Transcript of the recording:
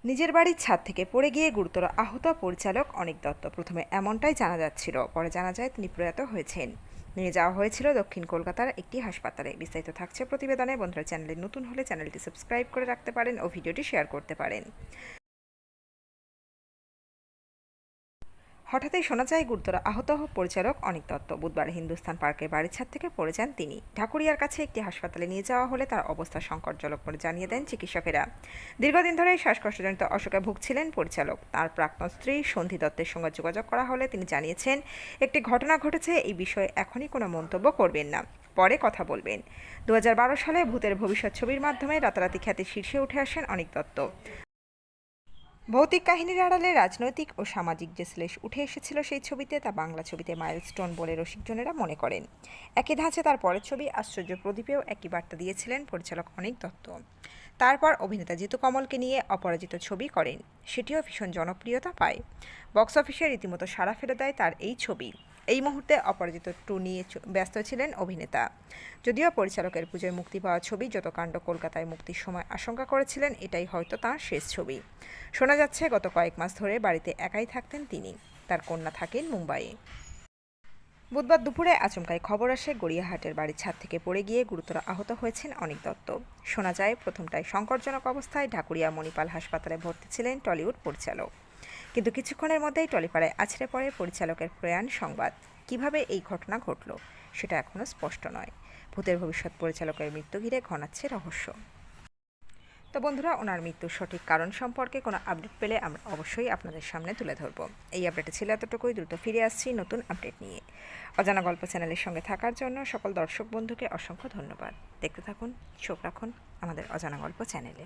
নিজের বাড়ির ছাদ থেকে পড়ে গিয়ে গুরুতর আহত পরিচালক অনিক দত্ত। প্রথমে এমনটাই জানা যাচ্ছিল, পরে জানা যায় তিনি প্রয়াত হয়েছেন। নিয়ে যাওয়া হয়েছিল দক্ষিণ কলকাতার একটি হাসপাতালে। বিস্তারিত থাকছে প্রতিবেদনে। বন্ধুরা, চ্যানেলে নতুন হলে চ্যানেলটি সাবস্ক্রাইব করে রাখতে পারেন ও ভিডিওটি শেয়ার করতে পারেন। হঠাৎই শোনা যায় গুরুতর আহত পরিচালক অনিক দত্ত। বুধবার হিন্দুস্থান পার্কের বাড়ির ছাদ থেকে পড়ে যান তিনি। ঢাকুরিয়ার কাছে একটি হাসপাতালে নিয়ে যাওয়া হলে তার অবস্থা সংকটজনক বলে জানিয়ে দেন চিকিৎসকেরা। দীর্ঘদিন ধরে শ্বাসকষ্টজনিত অসুখে ভুগছিলেন পরিচালক। তার প্রাক্তন স্ত্রী সন্ধি দত্তের সঙ্গে যোগাযোগ করা হলে তিনি জানিয়েছেন, একটি ঘটনা ঘটেছে, এই বিষয়ে এখনই কোনো মন্তব্য করবেন না, পরে কথা বলবেন। 2012 সালে ভূতের ভবিষ্যৎ ছবির মাধ্যমে রাতারাতি খ্যাতির শীর্ষে উঠে আসেন অনিক দত্ত। ভৌতিক কাহিনীর আড়ালে রাজনৈতিক ও সামাজিক যে শ্লেষ উঠে এসেছিল সেই ছবিতে, তা বাংলা ছবিতে মাইলস্টোন বলে রসিকজনেরা মনে করেন। একই ধাঁচে তার পরের ছবি আশ্চর্য প্রদীপেও একই বার্তা দিয়েছিলেন পরিচালক অনিক দত্ত। তারপর অভিনেতা জিতু কমলকে নিয়ে অপরাজিত ছবি করেন, সেটিও ভীষণ জনপ্রিয়তা পায়। বক্স অফিসে রীতিমতো সাড়া ফেলে দেয় তার এই ছবি। এই মুহূর্তে অপরাজিত 2 নিয়ে ব্যস্ত ছিলেন অভিনেতা। যদিও পরিচালকের পুজোয় মুক্তি পাওয়া ছবি যত কাণ্ড কলকাতায় মুক্তির সময় আশঙ্কা করেছিলেন এটাই হয়তো তাঁর শেষ ছবি। শোনা যাচ্ছে গত কয়েক মাস ধরে বাড়িতে একাই থাকতেন তিনি। তার কন্যা থাকেন মুম্বাইয়ে। বুধবার দুপুরে আচমকাই খবর আসে গড়িয়াহাটের বাড়ির ছাদ থেকে পড়ে গিয়ে গুরুতর আহত হয়েছেন অনিক দত্ত। শোনা যায় প্রথমটায় সংকটজনক অবস্থায় ঢাকুরিয়া মণিপাল হাসপাতালে ভর্তি ছিলেন টলিউড পরিচালক। কিন্তু কিছুক্ষণের মধ্যেই টলিপাড়ায় আছড়ে পড়ে পরিচালকের প্রয়াণ সংবাদ। কিভাবে এই ঘটনা ঘটল সেটা এখনও স্পষ্ট নয়। ভূতের ভবিষ্যৎ পরিচালকের মৃত্যু ঘিরে ঘনাচ্ছে রহস্য। তো বন্ধুরা, ওনার মৃত্যুর সঠিক কারণ সম্পর্কে কোনো আপডেট পেলে আমরা অবশ্যই আপনাদের সামনে তুলে ধরব। এই আপডেটে ছিল এতটুকুই। দ্রুত ফিরে আসছি নতুন আপডেট নিয়ে। অজানা গল্প চ্যানেলের সঙ্গে থাকার জন্য সকল দর্শক বন্ধুকে অসংখ্য ধন্যবাদ। দেখতে থাকুন, চোখ রাখুন আমাদের অজানা গল্প চ্যানেলে।